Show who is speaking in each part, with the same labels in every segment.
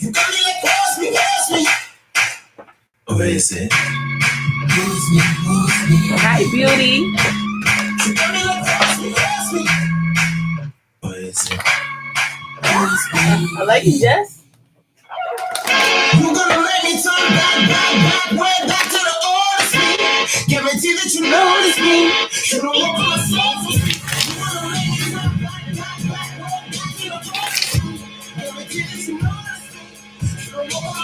Speaker 1: Or is it?
Speaker 2: Hi, beauty.
Speaker 1: Or is it?
Speaker 2: I like you, Jess.
Speaker 1: You're gonna make me turn back, way back to the old me. Guarantee that you notice me. You don't want my soul. You wanna make me turn back, way back to the old me. Guarantee that you notice me. You don't want my soul.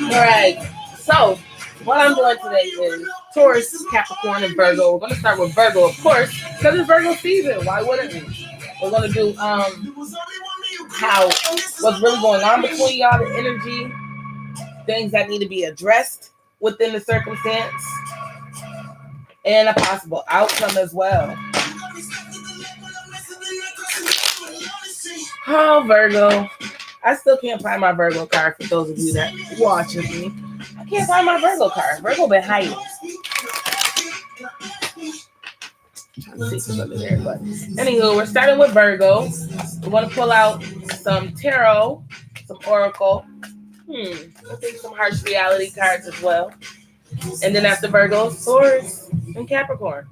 Speaker 2: All right. So, what I'm doing today is Taurus, Capricorn, and Virgo. We're going to start with Virgo, of course, because it's Virgo season. Why wouldn't we? We're going to do what's really going on between y'all, the energy, things that need to be addressed within the circumstance, and a possible outcome as well. Oh, Virgo. I still can't find my Virgo card for those of you that watching me. I can't find my Virgo card. Virgo been hiding. Let's see if it's under there. But anywho, we're starting with Virgo. We're going to pull out some tarot, some oracle. I think some harsh reality cards as well. And then after Virgo, Taurus and Capricorn.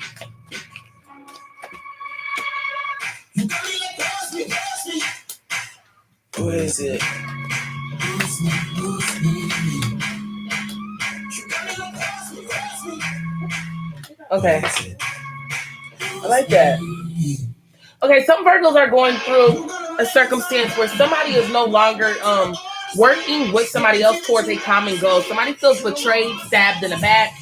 Speaker 1: Who is it?
Speaker 2: Okay. I like that. Okay, some Virgos are going through a circumstance where somebody is no longer working with somebody else towards a common goal. Somebody feels betrayed, stabbed in the back.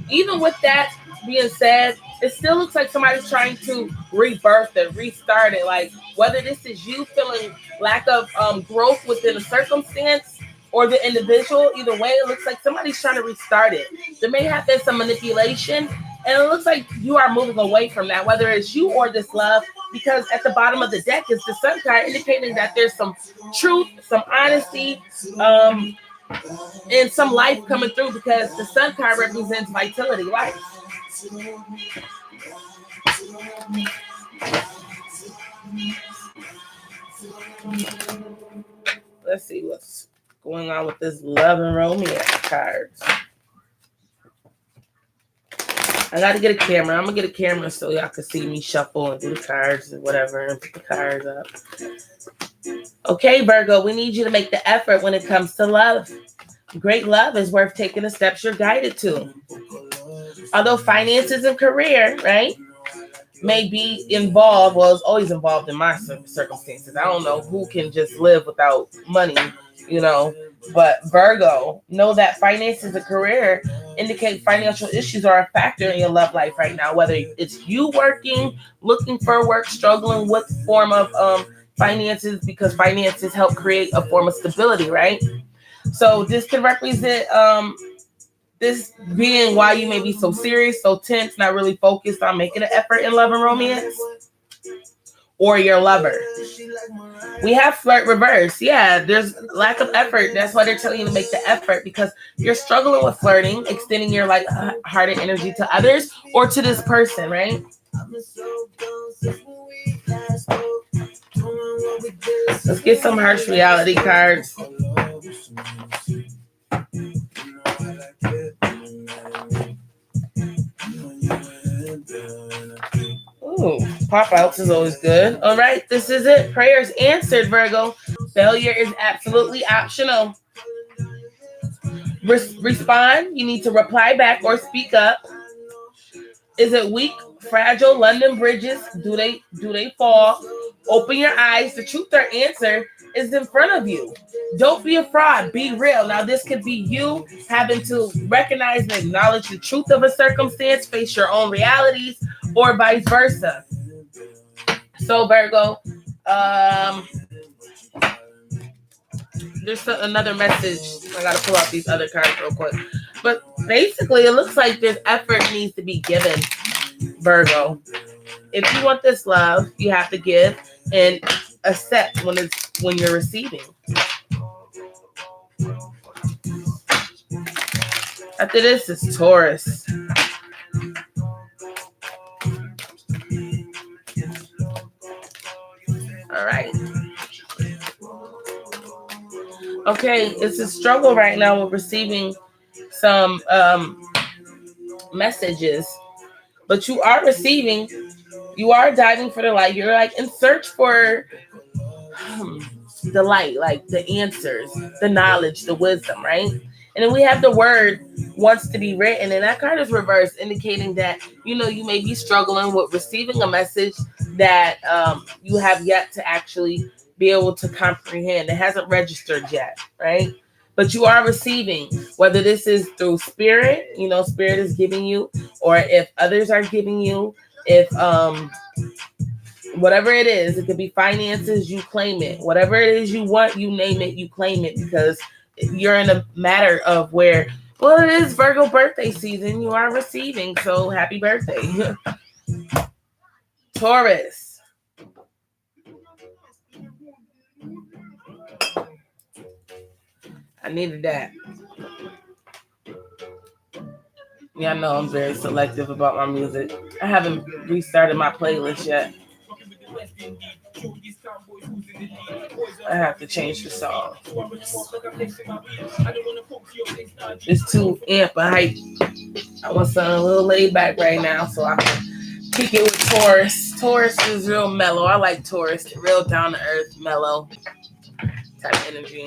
Speaker 2: Even with that being said, it still looks like somebody's trying to rebirth it, restart it. Like whether this is you feeling lack of growth within a circumstance or the individual, either way, it looks like somebody's trying to restart it. There may have been some manipulation, and it looks like you are moving away from that, whether it's you or this love, because at the bottom of the deck is the Sun card indicating that there's some truth, some honesty, and some life coming through, because the Sun card represents vitality, life. Let's see what's going on with this love and romance cards. I got to get a camera. I'm going to get a camera so y'all can see me shuffle and do the cards and whatever and put the cards up. Okay, Virgo, we need you to make the effort when it comes to love. Great love is worth taking the steps you're guided to. Although finances and career, right, may be involved, well, it's always involved in my circumstances. I don't know who can just live without money, but Virgo, know that finances and career indicate financial issues are a factor in your love life right now, whether it's you working, looking for work, struggling with form of finances, because finances help create a form of stability, right? So this can represent this being why you may be so serious, so tense, not really focused on making an effort in love and romance, or your lover. We have flirt reverse. Yeah, there's lack of effort. That's why they're telling you to make the effort, because you're struggling with flirting, extending your heart and energy to others or to this person, right? Let's get some harsh reality cards. Ooh, pop outs is always good. All right, this is it. Prayers answered, Virgo. Failure is absolutely optional. Respond. You need to reply back or speak up. Is it weak, fragile? London bridges, do they fall? Open your eyes. The truth or answer is in front of you. Don't be a fraud. Be real. Now, this could be you having to recognize and acknowledge the truth of a circumstance, face your own realities, or vice versa. So, Virgo, there's another message. I got to pull out these other cards real quick. But basically, it looks like this effort needs to be given, Virgo. If you want this love, you have to give and accept when you're receiving. After this is Taurus. All right. Okay, it's a struggle right now with receiving some messages, but you are receiving. You are diving for the light. You're like in search for the light, like the answers, the knowledge, the wisdom, right? And then we have the word wants to be written, and that card is reversed, indicating that you may be struggling with receiving a message that you have yet to actually be able to comprehend. It hasn't registered yet, right? But you are receiving, whether this is through spirit, spirit is giving you, or if others are giving you, if whatever it is, it could be finances, you claim it. Whatever it is you want, you name it, you claim it, because you're in a matter of where, well, it is Virgo birthday season. You are receiving, so happy birthday. Taurus. I needed that. Yeah, I know I'm very selective about my music. I haven't restarted my playlist yet. I have to change the song. It's too amp and hype. I want something a little laid back right now, so I can kick it with Taurus. Taurus is real mellow. I like Taurus. Real down to earth, mellow type energy.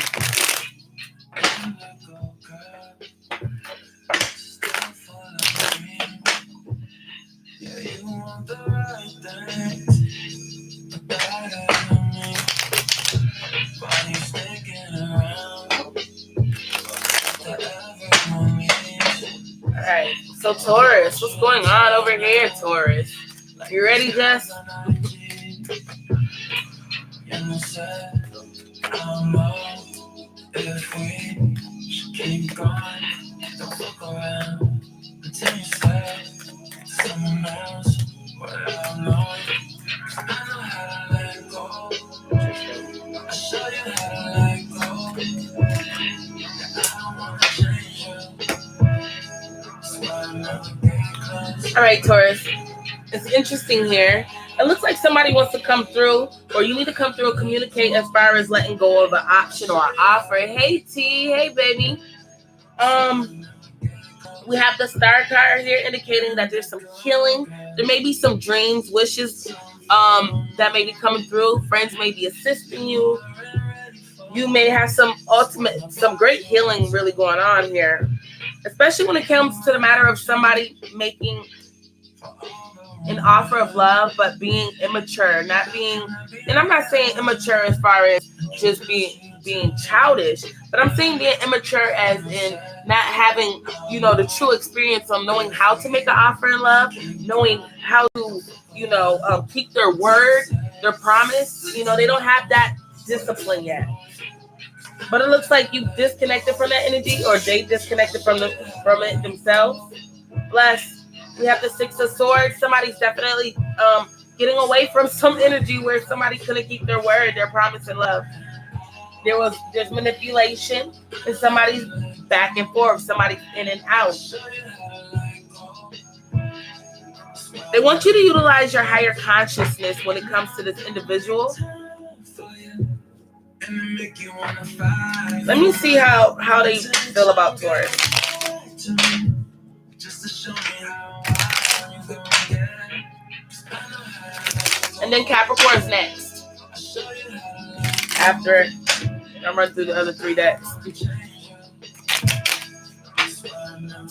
Speaker 2: Alright, so Taurus, what's going on over here, Taurus? You ready, Jess? If we keep going, don't look around until you say someone else without knowing. I know how to let go. I'll show you how to let go. I don't want to change you. That's why I never get close. All right, Taurus. It's interesting here. It looks like somebody wants to come through, or you need to come through and communicate as far as letting go of an option or an offer. Hey, T. Hey, baby. We have the star card here indicating that there's some healing. There may be some dreams, wishes that may be coming through. Friends may be assisting you. You may have some great healing really going on here, especially when it comes to the matter of somebody making an offer of love, but being immature, not being, and I'm not saying immature as far as just being childish, but I'm saying being immature as in not having, the true experience on knowing how to make an offer in love, knowing how to, keep their word, their promise. They don't have that discipline yet. But it looks like you disconnected from that energy, or they disconnected from it themselves. Bless. We have the Six of Swords. Somebody's definitely getting away from some energy where somebody couldn't keep their word, their promise in love. There's manipulation, and somebody's back and forth. Somebody's in and out. They want you to utilize your higher consciousness when it comes to this individual. Let me see how they feel about Taurus. And then Capricorn's next. After I'll run through the other three decks.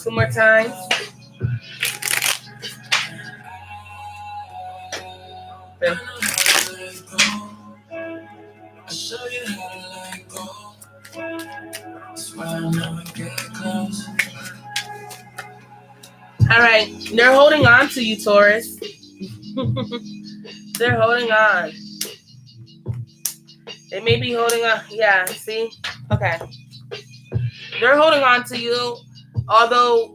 Speaker 2: Two more times. Okay. All right, they're holding on to you, Taurus. They're holding on. They may be holding on. Yeah, see? Okay. They're holding on to you, although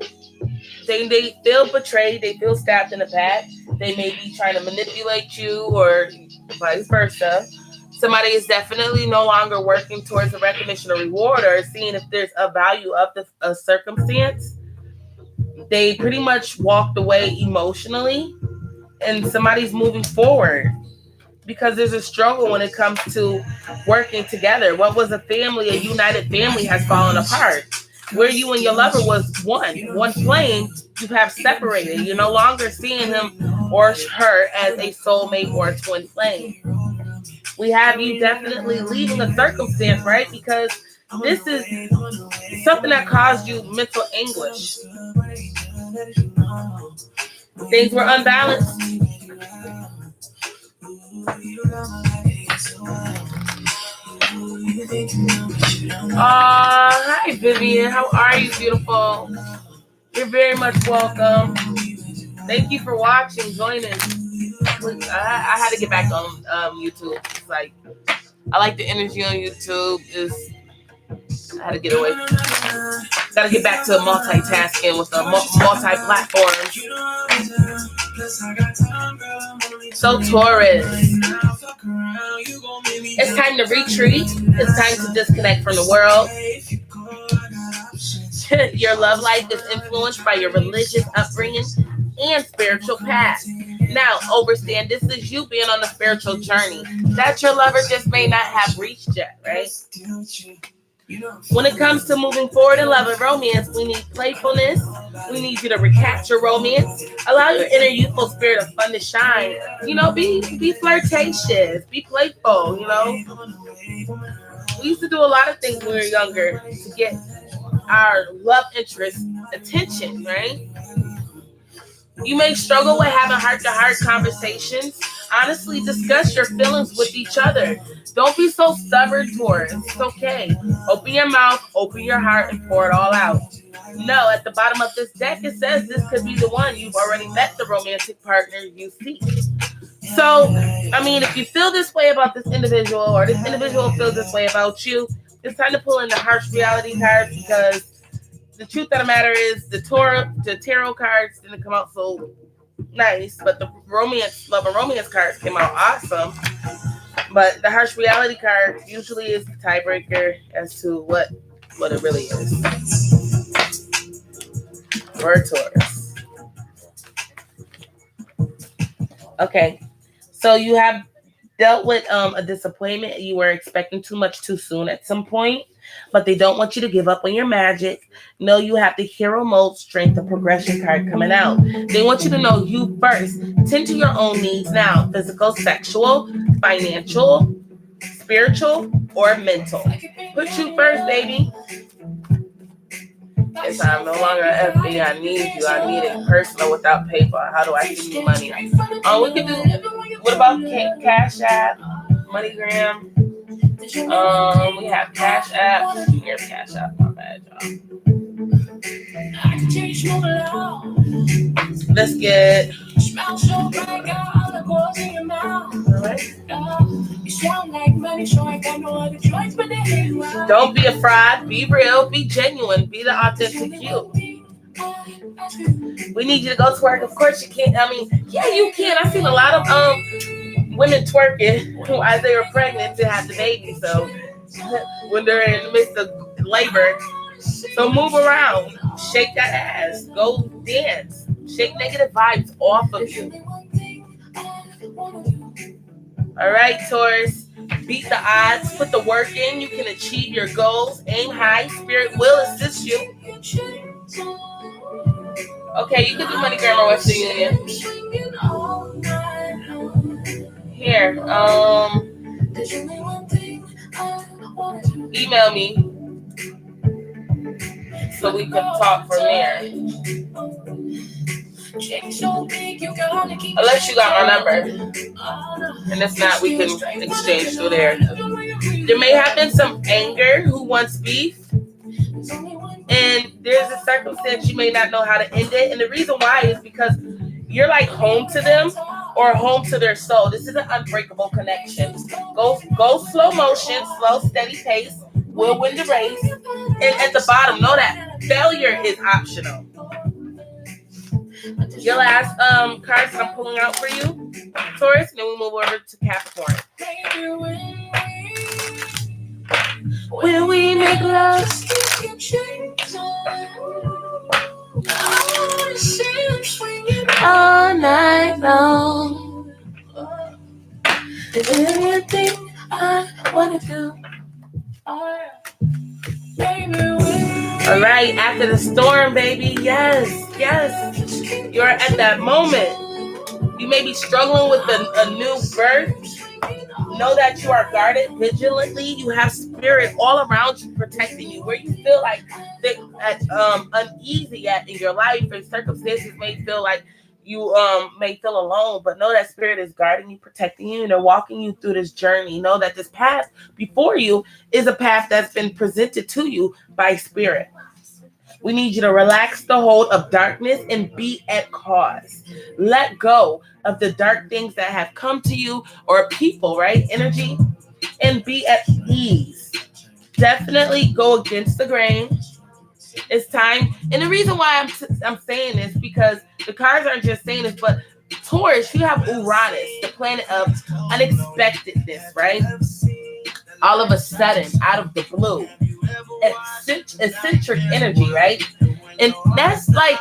Speaker 2: they feel betrayed, they feel stabbed in the back. They may be trying to manipulate you or vice versa. Somebody is definitely no longer working towards a recognition or reward or seeing if there's a value of a circumstance. They pretty much walked away emotionally, and somebody's moving forward. because there's a struggle when it comes to working together. What was a family, a united family, has fallen apart. Where you and your lover was one flame, you have separated. You're no longer seeing him or her as a soulmate or a twin flame. We have you definitely leaving a circumstance, right? Because this is something that caused you mental anguish. Things were unbalanced. Hi Vivian, how are you, beautiful? You're very much welcome. Thank you for watching, joining. I had to get back on YouTube. It's like, I like the energy on YouTube. I had to get away. Gotta get back to multitasking with the multi-platform. So Taurus, it's time to retreat. It's time to disconnect from the world. Your love life is influenced by your religious upbringing and spiritual path. Now, understand, this is you being on a spiritual journey that your lover just may not have reached yet, right? When it comes to moving forward in love and romance, we need playfulness. We need you to recapture romance. Allow your inner youthful spirit of fun to shine. Be flirtatious. Be playful, We used to do a lot of things when we were younger to get our love interest attention, right? You may struggle with having heart-to-heart conversations. Honestly, discuss your feelings with each other. Don't be so stubborn towards it. It's okay. Open your mouth, open your heart, and pour it all out. No, at the bottom of this deck, it says this could be the one. You've already met the romantic partner you seek. So, if you feel this way about this individual, or this individual feels this way about you, it's time to pull in the harsh reality cards, because the truth of the matter is the tarot cards didn't come out so nice, but the love and romance cards came out awesome. But the harsh reality card usually is the tiebreaker as to what it really is for a Taurus. Okay, so you have dealt with a disappointment. You were expecting too much too soon at some point, but they don't want you to give up on your magic. No, you have the hero mode, strength, and progression card coming out. They want you to know you first. Tend to your own needs now: physical, sexual, financial, spiritual, or mental. Put you first, baby. Yes, I'm no longer an FB. I need you. I need it personal without paper. How do I give you money? We can do. What about Cash App, MoneyGram? We have Cash App. Here's Cash App. My bad, y'all. Let's get. Don't be a fraud. Be real. Be genuine. Be the authentic you. We need you to go to work. Of course you can. Yeah, you can. I've seen a lot of women twerking as they were pregnant to have the baby. So when they're in the midst of labor, so move around, shake that ass, go dance, shake negative vibes off of you. All right, Taurus. Beat the odds, put the work in. You can achieve your goals. Aim high. Spirit will assist you. Okay, you can do MoneyGram or Western Union. Here, email me so we can talk from there. Unless you got my number. And if not, we can exchange through there. There may have been some anger who wants beef. And there's a circumstance you may not know how to end it. And the reason why is because you're like home to them or home to their soul. This is an unbreakable connection. Go slow motion, slow, steady pace. We'll win the race. And at the bottom, know that failure is optional. Your last cards I'm pulling out for you, Taurus, and then we move over to Capricorn. When we make love, all night long. I wanna do. All right, after the storm, baby. Yes. You're at that moment. You may be struggling with a new birth. Know that you are guarded vigilantly. You have spirit all around you protecting you. Where you feel like uneasy at in your life, and circumstances may feel like you may feel alone, but know that spirit is guarding you, protecting you, and they're walking you through this journey. Know that this path before you is a path that's been presented to you by spirit. We need you to relax the hold of darkness and be at cause. Let go of the dark things that have come to you or people, right? Energy, and be at ease. Definitely go against the grain. It's time. And the reason why I'm saying this, because the cards aren't just saying this, but Taurus, you have Uranus, the planet of unexpectedness, right? All of a sudden, out of the blue. Eccentric energy, right? And that's like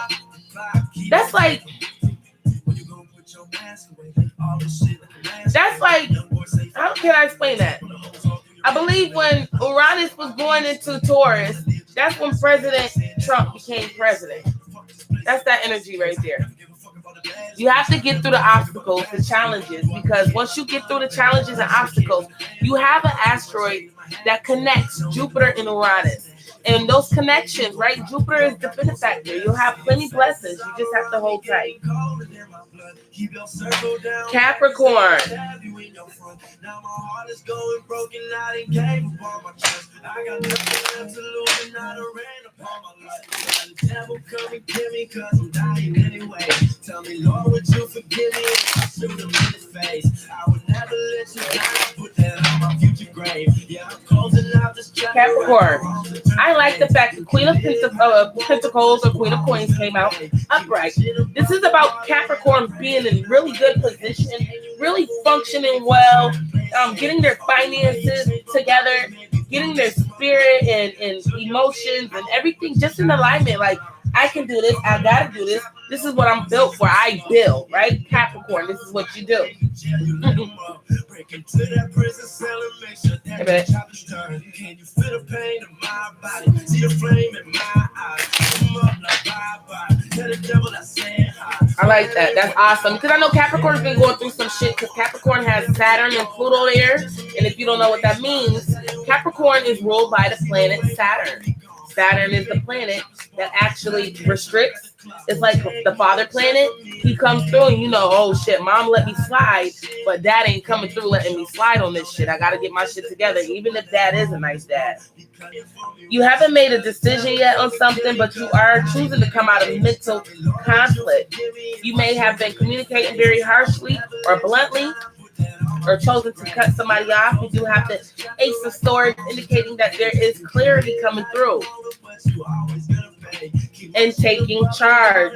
Speaker 2: how can I explain that? I believe when Uranus was going into Taurus, that's when President Trump became president. That's that energy right there. You have to get through the obstacles, the challenges, because once you get through the challenges and obstacles, you have an asteroid that connects Jupiter and Uranus. And those connections, right? Jupiter is the benefactor. You'll have plenty blessings. You just have to hold tight. Capricorn.
Speaker 1: Tell me, Lord, would you forgive me if I shoot him in the face? I would never let you down. Put that on my future grave. Yeah, I'm closing out this chapter.
Speaker 2: Capricorn. I like the fact the Queen of Pentacles or Queen of Coins came out upright. This is about Capricorn being in really good position, really functioning well, getting their finances together, getting their spirit and emotions and everything just in alignment. Like, I can do this. I gotta do this. This is what I'm built for. I build, right? Capricorn, this is what you do. I like that. That's awesome. Because I know Capricorn's been going through some shit, because Capricorn has Saturn and Pluto there. And if you don't know what that means, Capricorn is ruled by the planet Saturn. Saturn is the planet that actually restricts. It's like the father planet. He comes through and oh shit, mom let me slide, but dad ain't coming through letting me slide on this shit. I gotta get my shit together, even if dad is a nice dad. You haven't made a decision yet on something, but you are choosing to come out of mental conflict. You may have been communicating very harshly or bluntly, or chosen to cut somebody off. You do have the Ace of Swords, indicating that there is clarity coming through. And taking charge,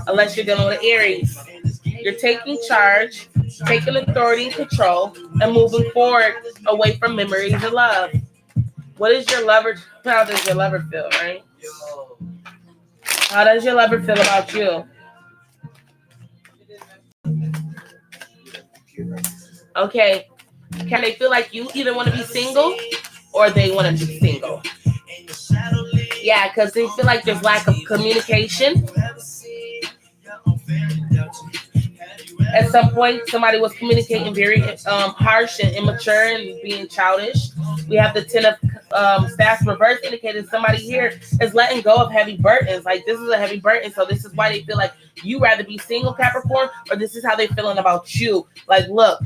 Speaker 2: unless you're dealing with Aries. You're taking charge, taking authority and control, and moving forward away from memories of love. What is your lover? How does your lover feel, right? How does your lover feel about you? Okay, can they feel like you either want to be single or they want to be single? Yeah, because they feel like there's lack of communication. At some point, somebody was communicating very harsh and immature and being childish. We have the 10 of Staffs reverse, indicating somebody here is letting go of heavy burdens. Like, this is a heavy burden, so this is why they feel like you rather be single, Capricorn, or this is how they're feeling about you. Like, look,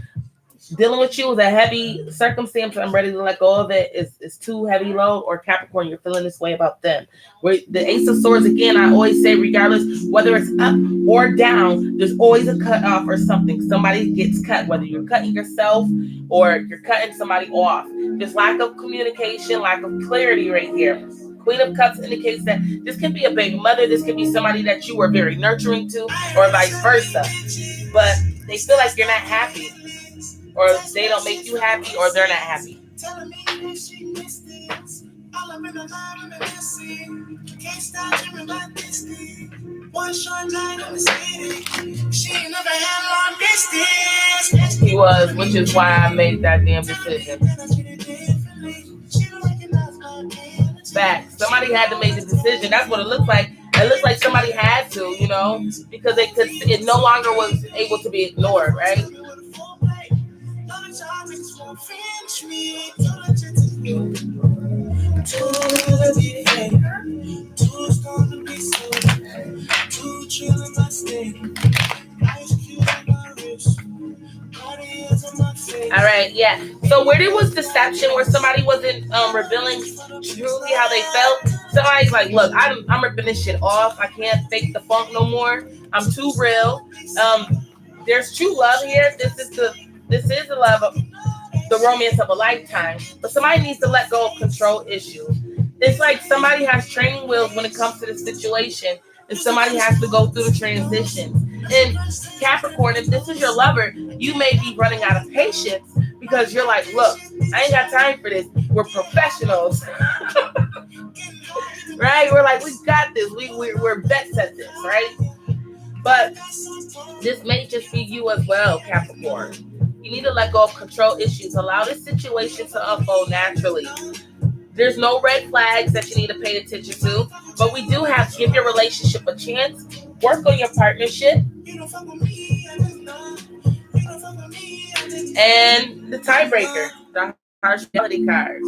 Speaker 2: dealing with you is a heavy circumstance. I'm ready to let go of it. It's too heavy load. Or Capricorn, you're feeling this way about them. Where the Ace of Swords, again, I always say, regardless whether it's up or down, there's always a cut off or something. Somebody gets cut, whether you're cutting yourself or you're cutting somebody off. There's lack of communication, lack of clarity right here. Queen of Cups indicates that this can be a baby mother. This can be somebody that you were very nurturing to, or vice versa. But they feel like you're not happy, or they don't make you happy, or they're not happy.
Speaker 1: One short night in the city. She ain't never had long distance.
Speaker 2: He was, which is why I made that damn decision. Fact. Somebody had to make the decision. That's what it looks like. It looks like somebody had to, you know, because it no longer was able to be ignored, right? All right, yeah. So where there was deception, where somebody wasn't revealing truly how they felt, somebody's like, look, I'm ripping this shit off. I can't fake the funk no more. I'm too real. There's true love here. This is the love of the romance of a lifetime. But somebody needs to let go of control issues. It's like somebody has training wheels when it comes to the situation, and somebody has to go through the transitions. And Capricorn, if this is your lover, you may be running out of patience because you're like, look, I ain't got time for this. We're professionals. Right? We're like, we got this. We're vets at this, right? But this may just be you as well, Capricorn. You need to let go of control issues. Allow this situation to unfold naturally. There's no red flags that you need to pay attention to, but we do have to give your relationship a chance. Work on your partnership. And the tiebreaker, the harsh reality cards.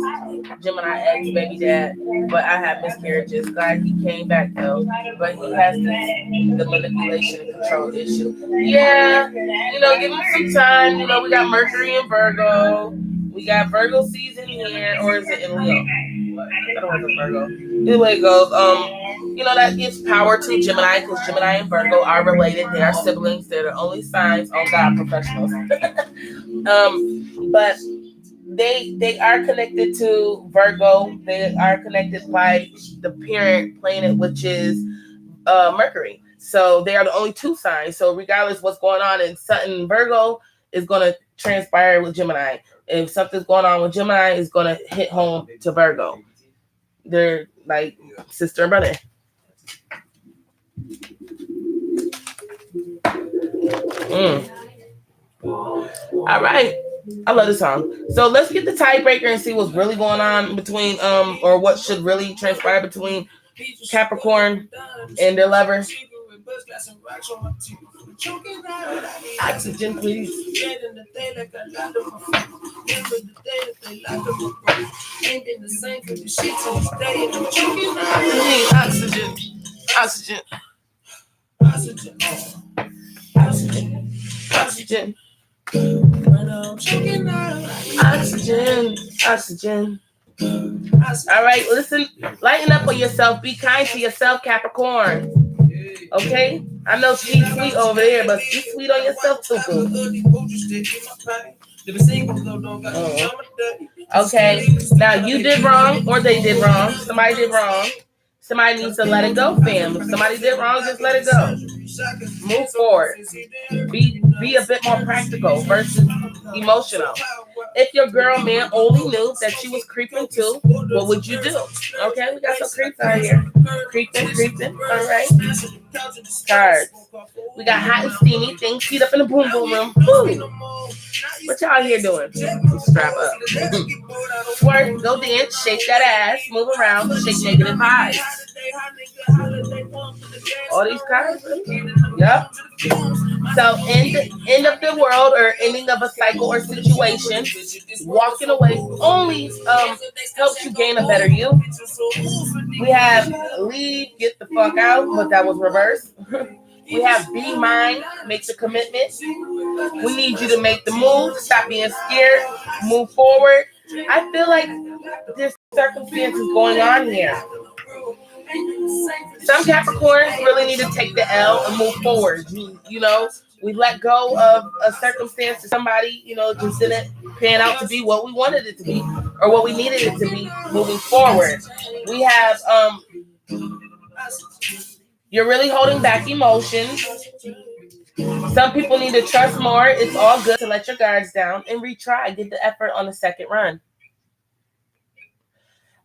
Speaker 2: Gemini ex baby dad, but I have miscarriages. Glad he came back though, but he has the manipulation and control issue. Yeah, you know, give him some time. You know, we got Mercury in Virgo. We got Virgo season here, or is it in Leo? I don't know if it's Virgo. Either way it goes, you know, that gives power to Gemini because Gemini and Virgo are related. They are siblings. They're the only signs on God professionals. But they are connected to Virgo. They are connected by the parent planet, which is Mercury. So they are the only two signs. So regardless what's going on in Sutton, Virgo is going to transpire with Gemini. If something's going on with Gemini, it's going to hit home to Virgo. They're like sister and brother. All right. I love this song. So let's get the tiebreaker and see what's really going on between or what should really transpire between Capricorn and their lover. Oxygen, please. Oxygen. Oxygen. Oxygen. Oxygen. Oxygen. Oxygen. Oxygen. All right, listen, lighten up on yourself. Be kind to yourself, Capricorn. Okay? I know she's sweet over there, but be sweet on yourself too, boo. Okay, now you did wrong or they did wrong. Somebody did wrong. Somebody needs to let it go, fam. If somebody did wrong, just let it go. Move forward. Be a bit more practical versus emotional. If your girl, man, only knew that she was creeping too, what would you do? Okay, we got some creeps out here. Creeping. All right. Cards. We got hot and steamy things. Heat up in the boom boom room. Woo. What y'all here doing? Strap up. Twerk, go dance, shake that ass, move around, shake negative highs. All these cards? Yep. So end of the world or ending of a cycle or situation, walking away only helps you gain a better you. We have leave, get the fuck out, but that was reversed. We have be mine, make the commitment. We need you to make the move, stop being scared, move forward. I feel like there's circumstances going on here. Some Capricorns really need to take the L and move forward. You know, we let go of a circumstance that somebody, you know, just didn't pan out to be what we wanted it to be or what we needed it to be moving forward. We have, you're really holding back emotions. Some people need to trust more. It's all good to let your guards down and retry. Get the effort on the second run.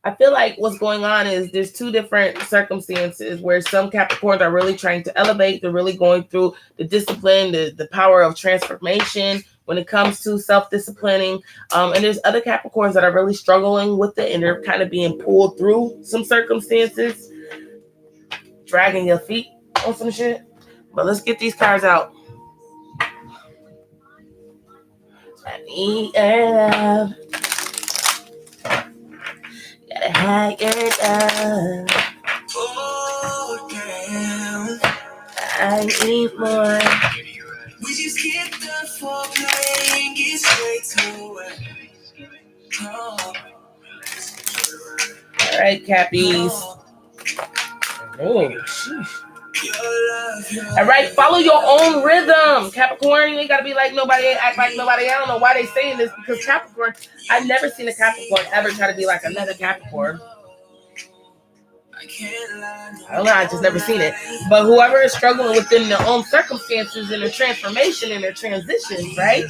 Speaker 2: I feel like what's going on is there's two different circumstances where some Capricorns are really trying to elevate. They're really going through the discipline, the power of transformation when it comes to self-disciplining. And there's other Capricorns that are really struggling with it, and they're kind of being pulled through some circumstances, dragging your feet on some shit. But let's get these cards out. I need love. Gotta hide your love. Oh, damn. I need more. We just get the foreplay and get straight to it. Oh. All right, Cappies. Oh, sheesh. All right, follow your own rhythm, Capricorn. You ain't gotta be like nobody, act like nobody. I don't know why they saying this, because Capricorn, I've never seen a Capricorn ever try to be like another Capricorn. I don't know, I just never seen it. But whoever is struggling within their own circumstances and their transformation and their transitions, right?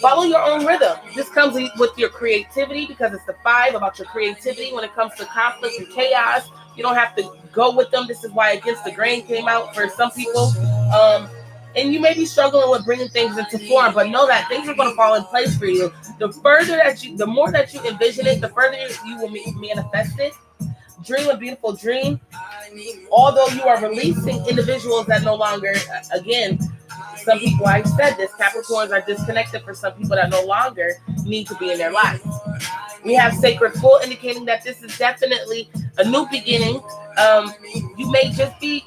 Speaker 2: Follow your own rhythm. This comes with your creativity, because it's the 5 about your creativity when it comes to conflict and chaos. You don't have to go with them. This is why Against the Grain came out for some people. And you may be struggling with bringing things into form, but know that things are going to fall in place for you. The more that you envision it, the further you will manifest it. Dream a beautiful dream. Although you are releasing individuals that no longer, again, some people, I've said this, Capricorns are disconnected for some people that no longer need to be in their life. We have Sacred Full indicating that this is definitely a new beginning. You may just be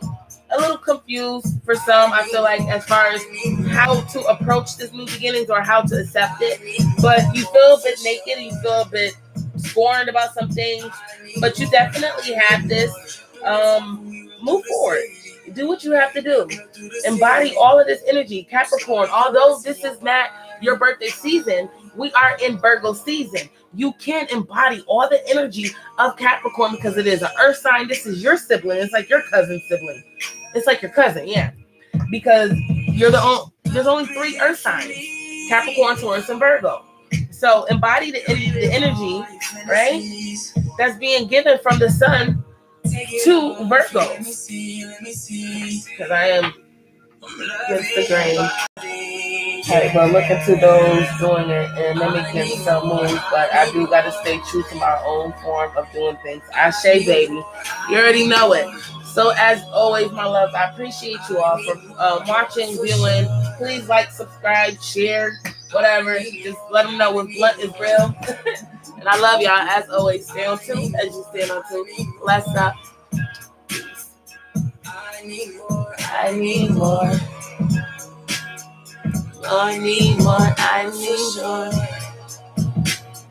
Speaker 2: a little confused for some, I feel like, as far as how to approach this new beginnings or how to accept it. But you feel a bit naked, you feel a bit scorned about some things, but you definitely have this. Move forward. Do what you have to do. Embody all of this energy. Capricorn, although this is not your birthday season, we are in Virgo season. You can embody all the energy of Capricorn because it is an earth sign. This is your sibling. It's like your cousin's sibling. It's like your cousin, yeah. Because there's only 3 earth signs: Capricorn, Taurus, and Virgo. So embody the energy, right? That's being given from the sun to Virgo. Because I am against the grain. All right, but look into those doing it and mimicking some moves. But I do got to stay true to my own form of doing things. Ashe, baby. You already know it. So as always, my love, I appreciate you all for watching, viewing. Please like, subscribe, share, whatever. Just let them know when blunt is real. And I love y'all. As always, stay on 2 as you stand on 2. Let's stop. I need more. I need more. I need more.